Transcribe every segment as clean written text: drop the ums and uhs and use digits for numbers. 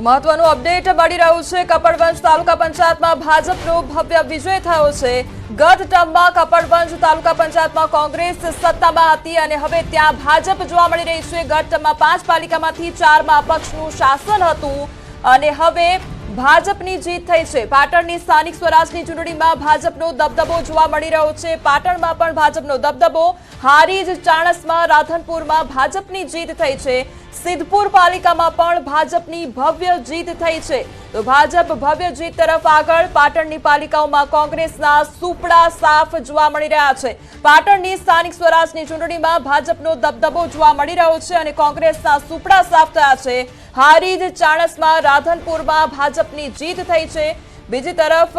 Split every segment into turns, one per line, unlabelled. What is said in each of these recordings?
તો મહત્વનું અપડેટ મળી રહ્યું છે। કપડવંજ તાલુકા પંચાયતમાં ભાજપનો ભવ્ય વિજય થયો છે। ગત ટર્મમાં કપડવંજ તાલુકા પંચાયતમાં કોંગ્રેસ સત્તામાં હતી અને હવે ત્યાં ભાજપ જોવા મળી રહી છે। ગત ટર્મમાં 5 પાલિકામાંથી 4માં અપક્ષનું શાસન હતું અને હવે ભાજપની જીત થઈ છે। પાટણની સ્થાનિક સ્વરાજની ચૂંટણીમાં ભાજપનો દબદબો જોવા મળી રહ્યો છે। પાટણમાં પણ ભાજપનો દબદબો, હારીજ, ચાણસ્મા, રાધનપુરમાં ભાજપની જીત થઈ છે। સિદ્ધપુર પાલિકામાં પણ ભાજપની ભવ્ય જીત થઈ છે। તો ભાજપ ભવ્ય જીત તરફ આગળ। પાટણની પાલિકાઓમાં કોંગ્રેસના સુપડા સાફ જોવા મળી રહ્યા છે। પાટણની સ્થાનિક સ્વરાજની ચૂંટણીમાં ભાજપનો દબદબો જોવા મળી રહ્યો છે અને કોંગ્રેસના સુપડા સાફ થયા છે। હારીજ, ચાણસ્મા, રાધનપુરમાં ભાજપની જીત થઈ છે। બીજી તરફ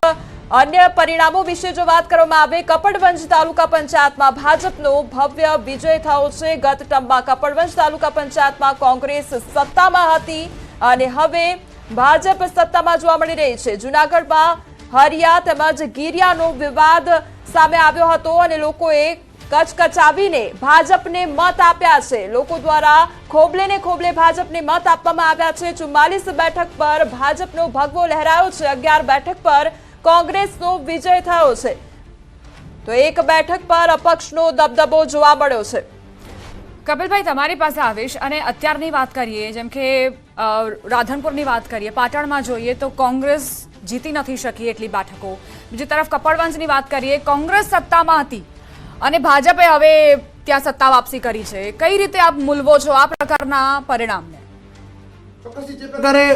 अन्य परिणामों विषे जो बात करवामां आवे, कपड़वंज तालुका पंचायतमां भाजपनो भव्य विजय थयो छे। गत टर्ममां कपड़वंज तालुका पंचायतमां कोंग्रेस सत्तामां हती अने हवे भाजप सत्तामां जोवा मळी रही छे। जूनागढ़मां हरिया તેમજ ગીરિયાનો વિવાદ સામે આવ્યો હતો અને લોકોએ કચકચાવીને ભાજપને મત આપ્યા છે। લોકો દ્વારા ખોબલે ને ખોબલે ભાજપને મત આપવામાં આવ્યા છે। 44 બેઠક પર ભાજપનો ભગવો લહેરાયો છે। 11 બેઠક પર કોંગ્રેસનો વિજય થયો છે। તો એક બેઠક પર અપક્ષનો દબદબો જોવા મળ્યો છે।
કપિલભાઈ, તમારી પાસે આવીશ અને અત્યારની વાત કરીએ, જેમ કે રાધનપુરની વાત કરીએ, પાટણમાં જોઈએ તો કોંગ્રેસ જીતી નથી શકી એટલી બેઠકો। બીજી તરફ કપડવંજની વાત કરીએ, કોંગ્રેસ સત્તામાં હતી અને ભાજપે હવે ત્યાં સત્તા વાપસી કરી છે। કઈ રીતે આપ મૂલવો છો આ પ્રકારના પરિણામને?
ચોક્કસથી જે પ્રકારે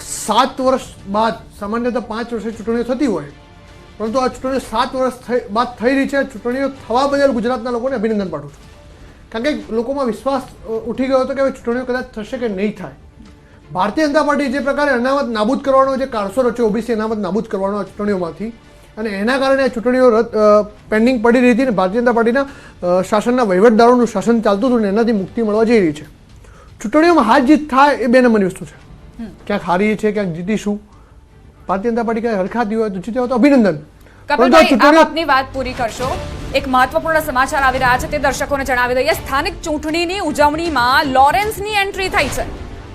7 વર્ષ બાદ, સામાન્યतः 5 વર્ષે ચૂંટણીઓ થતી હોય, પરંતુ આ ચૂંટણીઓ 7 વર્ષ બાદ થઈ રહી છે। ચૂંટણીઓ થવા બદલ ગુજરાતના લોકોને અભિનંદન પાઠવું છું, કારણ કે લોકોમાં વિશ્વાસ ઉઠી ગયો હતો કે હવે ચૂંટણીઓ કદાચ થશે કે નહીં થાય। ભારતીય જનતા પાર્ટી જે પ્રકારે અનામત નાબૂદ કરવાનો જે કારસો રચ્યો, ઓબીસી અનામત નાબૂદ કરવાનો ચૂંટણીઓમાંથી, અને એના કારણે આ ચૂંટણીઓ પેન્ડિંગ પડી રહી હતી અને ભારતીય જનતા પાર્ટીના શાસનના વહીવટદારોનું શાસન ચાલતું હતું અને એનાથી મુક્તિ મળવા જઈ રહી છે। ચૂંટણીઓમાં હાર જીત થાય એ 2 નંબરની વસ્તુ છે। ક્યાંક હારીએ છે, ક્યાંક જીતીશું। ભારતીય જનતા પાર્ટી ક્યાંક હરખાતી હોય તો જીત્યા હોય તો અભિનંદન।
કપિલભાઈ, આપ આપની વાત પૂરી કરશો। એક મહત્વપૂર્ણ સમાચાર આવી રહ્યા છે, તે દર્શકોને જણાવી દઈએ। સ્થાનિક ચૂંટણીની ઉજવણીમાં લોરેન્સની એન્ટ્રી થઈ છે।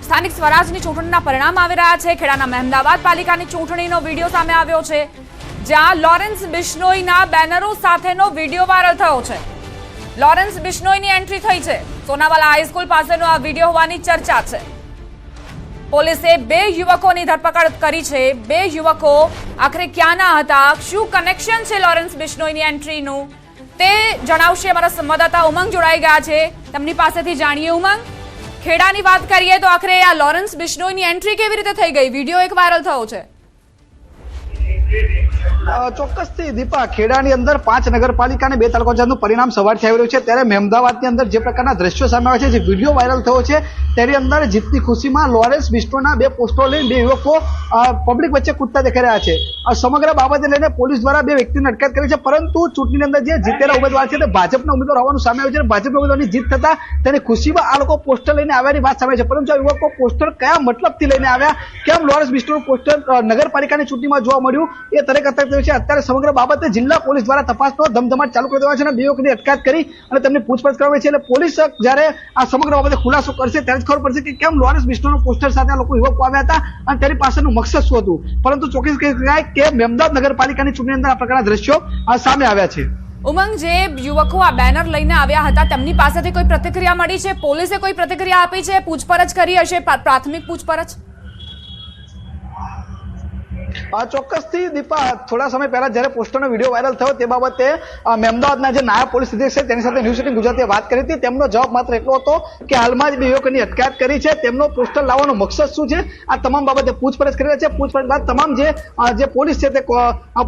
સ્થાનિક સ્વરાજની ચૂંટણીના પરિણામ આવી રહ્યા છે। ખેડાના મહેમદાવાદ પાલિકાની ચૂંટણીનો વિડીયો સામે આવ્યો છે, જ્યાં લોરેન્સ બિશ્નોઈના બેનરો સાથેનો વિડીયો વાયરલ થયો છે। લોરેન્સ બિશ્નોઈની એન્ટ્રી થઈ છે। સોનાવાલા હાઈસ્કૂલ પાસેનો આ વિડીયો હોવાની ચર્ચા છે। પોલીસે 2 યુવકોની ધરપકડ કરી છે। 2 યુવકો આખરે ક્યાંના હતા, શું કનેક્શન છે લોરેન્સ બિશ્નોઈની એન્ટ્રીનું, તે જણાવશે અમારા સંવાદદાતા ઉમંગ જોડાઈ ગયા છે। તેમની પાસેથી જાણીએ। ઉમંગ, ખેડાની વાત કરીએ તો આખરે આ લોરેન્સ બિશ્નોઈની એન્ટ્રી કેવી રીતે થઈ ગઈ? વિડીયો એક વાયરલ થયો છે।
ચોક્કસથી દીપા, ખેડાની અંદર 5 નગરપાલિકા અને 2 તાલુકા પંચાયતનું પરિણામ સવારથી આવી રહ્યું છે, ત્યારે મહેમદાવાદની અંદર જે પ્રકારના દ્રશ્યો સામે આવે છે, જે વિડીયો વાયરલ થયો છે, તેની અંદર જીતની ખુશીમાં લોરેન્સ બિશ્નોઈના 2 પોસ્ટરો લઈને 2 યુવકો પબ્લિક વચ્ચે કૂદતા દેખાઈ રહ્યા છે। આ સમગ્ર બાબતે લઈને પોલીસ દ્વારા 2 વ્યક્તિની અટકાયત કરી છે, પરંતુ ચૂંટણીની અંદર જે જીતેલા ઉમેદવાર છે તે ભાજપના ઉમેદવાર હોવાનું સામે આવ્યું છે। ભાજપના ઉમેદવારની જીત થતા તેની ખુશીમાં આ લોકો પોસ્ટર લઈને આવ્યાની વાત સામે છે, પરંતુ આ યુવકો પોસ્ટર કયા મતલબથી લઈને આવ્યા, કેમ લોરેન્સ બિશ્નોઈનું પોસ્ટર નગરપાલિકાની ચૂંટણીમાં જોવા મળ્યું, એ દરેક અત્યારે છે। અત્યારે સમગ્ર બાબતે જિલ્લા પોલીસ દ્વારા તપાસનો ધમધમાટ ચાલુ કરી દેવાયો છે અને 2 યુવકોની અટકાયત કરી અને તેમની પૂછપરછ કરવામાં આવી છે। એટલે પોલીસ જ્યારે આ સમગ્ર બાબતે ખુલાસો કરશે ત્યારે જ ખબર પડશે કે કેમ લોરેન્સ બિશ્નોઈના પોસ્ટર સાથે આ લોકો યુવકો આવ્યા હતા અને તેની પાછળનું મકસદ શું હતું। પરંતુ ચોક્કસ કહી શકાય કે મહેમદાવાદ નગરપાલિકાની ચૂંટણી અંદર આ પ્રકારના દ્રશ્યો સામે આવ્યા છે।
ઉમંગ, જે યુવકો આ બેનર લઈને આવ્યા હતા તેમની પાસેથી કોઈ પ્રતિક્રિયા મળી છે? પોલીસે કોઈ પ્રતિક્રિયા આપી છે? પૂછપરછ કરી હશે, પ્રાથમિક પૂછપરછ?
ચોક્કસથી દીપા, થોડા સમય પહેલા જ્યારે પોસ્ટરનો વિડીયો વાયરલ થયો તે બાબતે મહેમદાવાદના જે નાયબ પોલીસ અધિક્ષક છે તેની સાથે ન્યૂઝ 18 ગુજરાતીએ વાત કરી હતી। તેમનો જવાબ માત્ર એટલો હતો કે હાલમાં જ 2 યુવકોની અટકાયત કરી છે, તેમનો પોસ્ટર લાવવાનો મકસદ શું છે આ તમામ બાબતે પૂછપરછ કરી રહ્યા છે। પૂછપરછ બાદ તમામ જે પોલીસ છે તે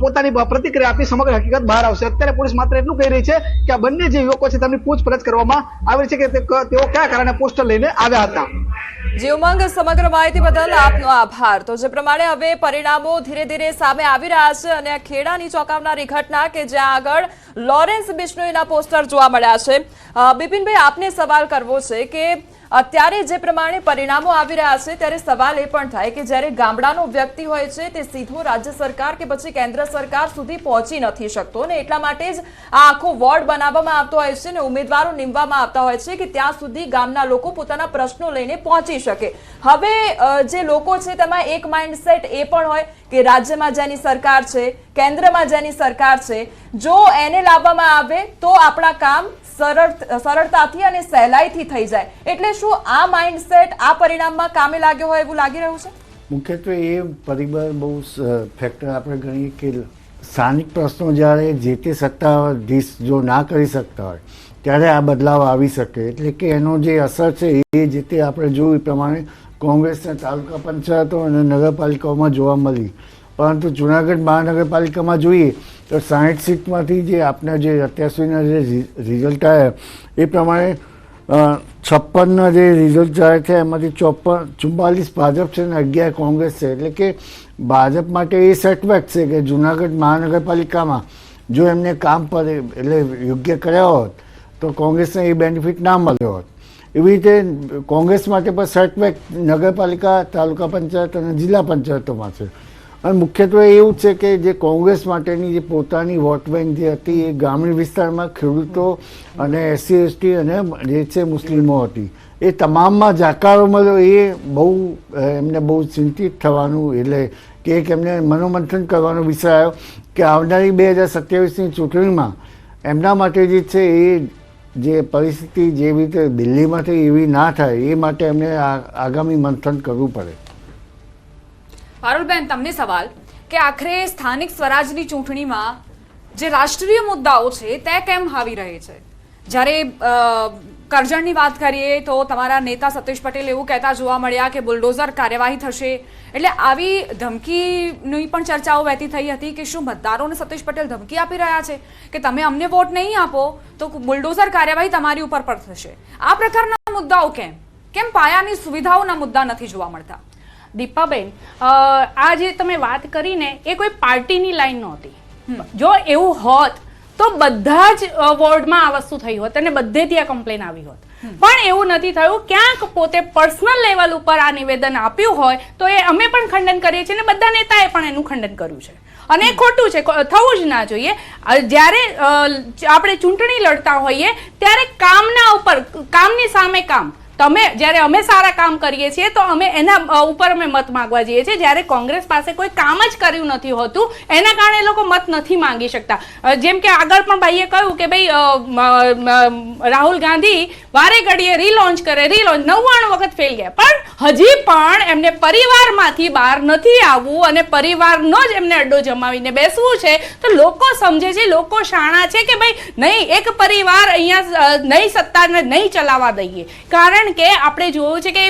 પોતાની પ્રતિક્રિયા આપી સમગ્ર હકીકત બહાર આવશે। અત્યારે પોલીસ માત્ર એટલું કહી રહી છે કે આ બંને જે યુવકો છે તેમની પૂછપરછ કરવામાં આવી છે કે તેઓ કયા કારણે પોસ્ટર લઈને આવ્યા હતા।
જી ઉમંગ, સમગ્ર માહિતી બદલ આપનો આભાર। તો જે પ્રમાણે હવે પરિણામો ધીરે ધીરે સામે આવી રહ્યા છે અને આ ખેડાની ચોંકાવનારી ઘટના કે જ્યાં આગળ લોરેન્સ બિશ્નોઈના પોસ્ટર જોવા મળ્યા છે। બિપિનભાઈ, આપને સવાલ કરવો છે કે અત્યારે જે પ્રમાણે પરિણામો આવી રહ્યા છે ત્યારે સવાલ એ પણ થાય કે જ્યારે ગામડાનો વ્યક્તિ હોય છે તે સીધો રાજ્ય સરકાર કે પછી કેન્દ્ર સરકાર સુધી પહોંચી નથી શકતો ને એટલા માટે જ આ આખો વોર્ડ બનાવવામાં આવતો હોય છે ને ઉમેદવારો નીમવામાં આવતા હોય છે કે ત્યાં સુધી ગામના લોકો પોતાના પ્રશ્નો લઈને પહોંચી શકે. હવે જે લોકો છે તેમાં એક માઇન્ડસેટ એ પણ હોય કે રાજ્યમાં જેની સરકાર છે, કેન્દ્રમાં જેની સરકાર છે, જો એને લાવવામાં આવે તો આપણા કામ સરળતાથી અને સહેલાઈથી થઈ જાય. એટલે શું આ માઇન્ડસેટ આ પરિણામમાં કામે લાગ્યો હોય એવું લાગી રહ્યું છે?
મુખ્યત્વે એ પરિબળ બહુ ફેક્ટર આપણે ગણીએ કે સ્થાનિક પ્રશ્નો જ્યારે જે તે સત્તાધીશ જો ના કરી શકતા હોય ત્યારે આ બદલાવ આવી શકે. એટલે કે એનો જે અસર છે એ જે તે આપણે જોયું એ પ્રમાણે કોંગ્રેસના તાલુકા પંચાયતો અને નગરપાલિકાઓમાં જોવા મળી. પરંતુ જુનાગઢ મહાનગરપાલિકામાં જોઈએ તો 60 સીટમાંથી જે આપના જે અત્યાર સુધીના જે રિઝલ્ટ આવ્યા એ પ્રમાણે 56ના જે રિઝલ્ટ જાહેર થયા એમાંથી 44 ભાજપ છે અને 11 કોંગ્રેસ છે. એટલે કે ભાજપ માટે એ સેટબેક છે કે જુનાગઢ મહાનગરપાલિકામાં જો એમને કામ પર એટલે યોગ્ય કર્યા હોત તો કોંગ્રેસને એ બેનિફિટ ના મળ્યો હોત. એવી રીતે કોંગ્રેસ માટે પણ સેટબેક નગરપાલિકા, તાલુકા પંચાયત અને જિલ્લા પંચાયતોમાં છે. અને મુખ્યત્વે એવું છે કે જે કોંગ્રેસ માટેની જે પોતાની વોટ બેંક જે હતી એ ગ્રામીણ વિસ્તારમાં ખેડૂતો અને SC/ST અને જે છે મુસ્લિમો હતી. એ તમામમાં જાકારો મળ્યો એ બહુ એમને બહુ ચિંતિત થવાનું એટલે કે એક એમને મનોમંથન કરવાનો વિષય આવ્યો કે આવનારી 2027ની ચૂંટણીમાં એમના માટે જે છે એ જે પરિસ્થિતિ જેવી રીતે દિલ્હીમાં થઈ એવી ના થાય એ માટે એમને આગામી મંથન કરવું પડે.
પારુલબેન, તમને સવાલ કે આખરે સ્થાનિક સ્વરાજની ચૂંટણીમાં જે રાષ્ટ્રીય મુદ્દાઓ છે તે કેમ હાવી રહે છે? જ્યારે કરજણની વાત કરીએ તો તમારા નેતા સતીશ પટેલ એવું કહેતા જોવા મળ્યા કે બુલડોઝર કાર્યવાહી થશે. એટલે આવી ધમકીની પણ ચર્ચાઓ વહેતી થઈ હતી કે શું મતદારોને સતીશ પટેલ ધમકી આપી રહ્યા છે કે તમે અમને વોટ નહીં આપો તો બુલડોઝર કાર્યવાહી તમારી ઉપર પર થશે. આ પ્રકારના મુદ્દાઓ કેમ પાયાની સુવિધાઓના મુદ્દા નથી જોવા મળતા?
દીપાબેન, આ જે તમે વાત કરીને એ કોઈ પાર્ટીની લાઈન નહોતી. જો એવું હોત તો બધા જ વોર્ડમાં આ વસ્તુ થઈ હોત અને બધેથી આ કમ્પ્લેન આવી હોત. પણ એવું નથી થયું. ક્યાંક પોતે પર્સનલ લેવલ ઉપર આ નિવેદન આપ્યું હોય તો એ અમે પણ ખંડન કરીએ છીએ અને બધા નેતાએ પણ એનું ખંડન કર્યું છે અને એ ખોટું છે, થવું જ ના જોઈએ. જ્યારે આપણે ચૂંટણી લડતા હોઈએ ત્યારે કામના ઉપર, કામની સામે કામ, તમે જ્યારે અમે સારા કામ કરીએ છીએ તો અમે એના ઉપર અમે મત માંગવા જઈએ છીએ. જ્યારે કોંગ્રેસ પાસે કોઈ કામ જ કર્યું નથી હોતું એના કારણે એ લોકો મત નથી માંગી શકતા. જેમ કે આગળ પણ ભાઈએ કહ્યું કે ભાઈ રાહુલ ગાંધી વારે ઘડીએ રીલોન્ચ કરે, 99 વખત ફેલ ગયા, પણ હજી પણ એમને પરિવારમાંથી બહાર નથી આવવું અને પરિવારનો જ એમને અડ્ડો જમાવીને બેસવું છે. તો લોકો સમજે છે, લોકો શાણા છે કે ભાઈ નહીં, એક પરિવાર અહીંયા નહીં સત્તાને નહીં ચલાવવા દઈએ. કારણ કે આપણે જોયું છે કે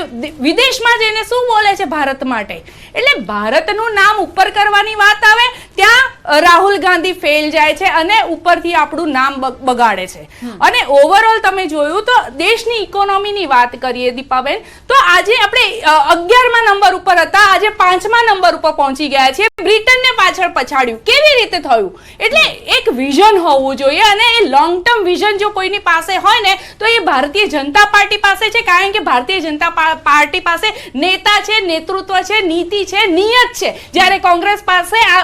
વિદેશમાં જઈને શું બોલે છે ભારત માટે. એટલે ભારતનું નામ ઉપર કરવાની વાત આવે ત્યાં રાહુલ ગાંધી ફેલ જાય છે અને ઉપરથી આપણું નામ બગાડે છે. અને ઓવરઓલ તમે જોયું તો દેશની ઇકોનોમીની વાત કરીએ દીપાબેન, તો આજે આપણે 11મા નંબર ઉપર હતા, આજે 5મા નંબર ઉપર પહોંચી ગયા છીએ. બ્રિટનને પાછળ પછાડ્યું. કેવી રીતે થયું? એટલે એક વિઝન હોવું જોઈએ અને એ લોંગ ટર્મ વિઝન જો કોઈની પાસે હોય ને તો એ ભારતીય જનતા પાર્ટી પાસે છે. કારણ કે ભારતીય જનતા પાર્ટી પાસે નેતા છે, નેતૃત્વ છે, નીતિ છે, નિયત છે. જ્યારે કોંગ્રેસ પાસે આ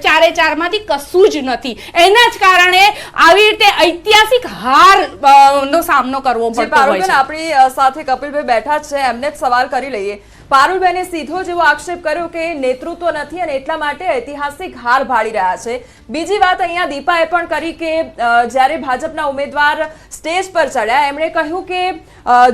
ચારે ચારમાંથી કશું જ નથી. એના જ કારણે આવી રીતે ઐતિહાસિક હાર નો સામનો કરવો પડતો હોય છે.
આપણી સાથે કપિલભાઈ બેઠા છે, એમને જ સવાલ કરી લઈએ. પારુલબેને સીધો જેવો આક્ષેપ કર્યો કે નેતૃત્વ નથી અને એટલા માટે ઐતિહાસિક હાર ભાળી રહ્યા છે. બીજી વાત અહીંયા દીપાએ પણ કરી કે જ્યારે ભાજપના ઉમેદવાર સ્ટેજ પર ચડ્યા એમણે કહ્યું કે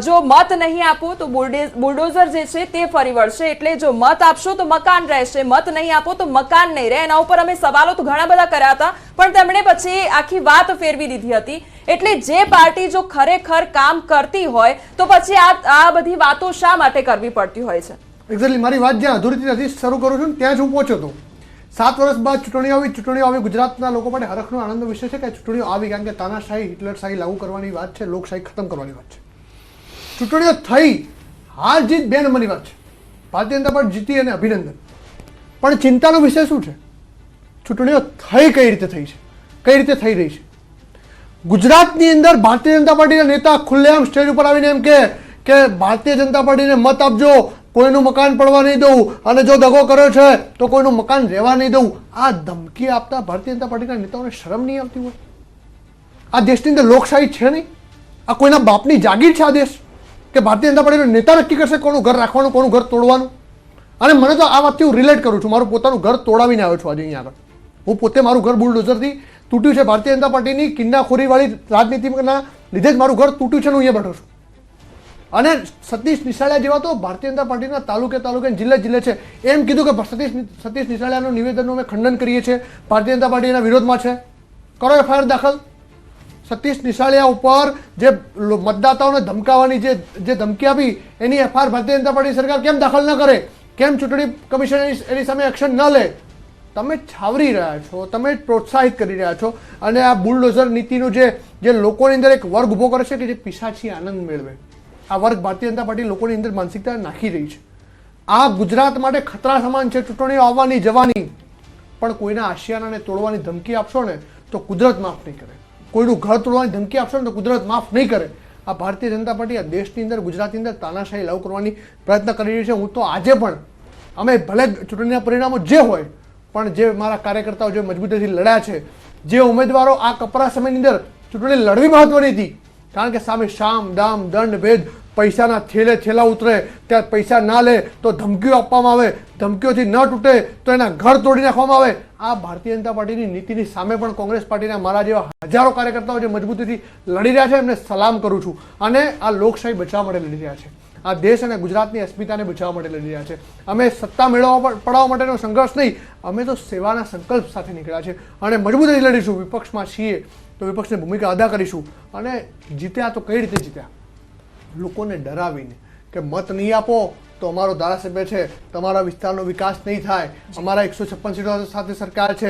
જો મત નહીં આપો તો બુલડોઝર જે છે તે ફરી વળશે. એટલે જો મત આપશો તો મકાન રહેશે, મત નહીં આપો તો મકાન નહીં રહે. એના ઉપર અમે સવાલો તો ઘણા બધા કર્યા હતા પણ તેમણે પછી આખી વાત ફેરવી દીધી હતી. એટલે જે પાર્ટી જો ખરેખર કામ કરતી હોય તો પછી આ બધી વાતો શા માટે કરવી પડતી હોય છે?
એક્ઝેક્ટલી મારી વાત જ્યાં અધૂરીથી નથી શરૂ કરું છું ત્યાં જ હું પહોંચ્યો હતો. 7 વર્ષ બાદ ચૂંટણીઓ આવી. ગુજરાતના લોકો માટે હરખનો આનંદનો વિષય છે કે ચૂંટણીઓ આવી, કારણ કે તાનાશાહી, હિટલરશાહી લાગુ કરવાની વાત છે, લોકશાહી ખતમ કરવાની વાત છે. ચૂંટણીઓ થઈ, હાર જીત 2 નંબરની વાત છે. ભારતીય જનતા પાર્ટી જીતી અને અભિનંદન. પણ ચિંતાનો વિષય શું છે? ચૂંટણીઓ થઈ કઈ રીતે થઈ છે, કઈ રીતે થઈ રહી છે? ગુજરાતની અંદર ભારતીય જનતા પાર્ટીના નેતા ખુલ્લેઆમ સ્ટેજ ઉપર આવીને એમ કે કે ભારતીય જનતા પાર્ટીને મત આપજો, કોઈનું મકાન પડવા નહીં દઉં, અને જો દગો કર્યો છે તો કોઈનું મકાન રહેવા નહીં દઉં, આ ધમકી આપતા ભારતીય જનતા પાર્ટીના નેતાઓને શરમ નહીં આવતી હોય? આ દેશની અંદર લોકશાહી છે નહીં? આ કોઈના બાપની જાગીર છે આ દેશ કે ભારતીય જનતા પાર્ટીનો નેતા નક્કી કરશે કોનું ઘર રાખવાનું, કોનું ઘર તોડવાનું? અને મને તો આ વાતથી હું રિલેટ કરું છું. મારું પોતાનું ઘર તોડાવીને આવ્યો છું આજે અહીંયા આગળ. હું પોતે મારું ઘર બુલડોઝરથી તૂટ્યું છે. ભારતીય જનતા પાર્ટીની કિન્નાખોરીવાળી રાજનીતિના લીધે જ મારું ઘર તૂટ્યું છે. હું અહીંયા બેઠો છું. અને સતીશ નિશાળિયા જેવા તો ભારતીય જનતા પાર્ટીના તાલુકે જિલ્લે છે. એમ કીધું કે સતીશ નિશાળિયાનું નિવેદનનું અમે ખંડન કરીએ છીએ, ભારતીય જનતા પાર્ટી એના વિરોધમાં છે. કરો એફઆઈઆર દાખલ. સતીશ નિશાળિયા ઉપર જે મતદાતાઓને ધમકાવવાની જે ધમકી આપી એની એફઆઈઆર ભારતીય જનતા પાર્ટી સરકાર કેમ દાખલ ન કરે? કેમ ચૂંટણી કમિશન એની સામે એક્શન ન લે? તમે છાવરી રહ્યા છો, તમે પ્રોત્સાહિત કરી રહ્યા છો. અને આ બુલડોઝર નીતિનું જે લોકોની અંદર એક વર્ગ ઊભો કરે છે કે જે પિશાચી આનંદ મેળવે, આ વર્ગ ભારતીય જનતા પાર્ટી લોકોની અંદર માનસિકતા નાખી રહી છે. આ ગુજરાત માટે ખતરા સમાન છે. ચૂંટણીઓ આવવાની જવાની, પણ કોઈના આશિયાનાને તોડવાની ધમકી આપશો ને તો કુદરત માફ નહીં કરે. કોઈનું ઘર તોડવાની ધમકી આપશો ને તો કુદરત માફ નહીં કરે. આ ભારતીય જનતા પાર્ટી આ દેશની અંદર, ગુજરાતની અંદર તાનાશાહી લાગુ કરવાની પ્રયત્ન કરી રહી છે. હું તો આજે પણ, અમે ભલે ચૂંટણીના પરિણામો જે હોય, પણ જે મારા કાર્યકર્તાઓ જે મજબૂતીથી લડ્યા છે, જે ઉમેદવારો આ કપરા સમયની અંદર ચૂંટણી લડવી મહત્વની હતી, કારણ કે સામે શામ દામ દંડ ભેદ પૈસાના થેલા ઉતરે, ત્યાં પૈસા ના લે તો ધમકીઓ આપવામાં આવે, ધમકીઓથી ન તૂટે તો એના ઘર તોડી નાખવામાં આવે. આ ભારતીય જનતા પાર્ટીની નીતિની સામે પણ કોંગ્રેસ પાર્ટીના મારા જેવા હજારો કાર્યકર્તાઓ જે મજબૂતીથી લડી રહ્યા છે એમને સલામ કરું છું. અને આ લોકશાહી બચાવવા માટે લડી રહ્યા છે. આ દેશ અને ગુજરાતની અસ્મિતાને બચાવવા માટે લડી રહ્યા છે. અમે સત્તા પડાવવા માટેનો સંઘર્ષ નહીં, અમે તો સેવાના સંકલ્પ સાથે નીકળ્યા છે અને મજબૂતીથી લડીશું. વિપક્ષમાં છીએ તો વિપક્ષની ભૂમિકા અદા કરીશું. અને જીત્યા તો કઈ રીતે જીત્યા? લોકોને ડરાવીને કે મત નહીં આપો તો અમારો ધારાસભ્ય છે, તમારા વિસ્તારનો વિકાસ નહીં થાય, અમારા 156 સીટો સાથે સરકાર છે,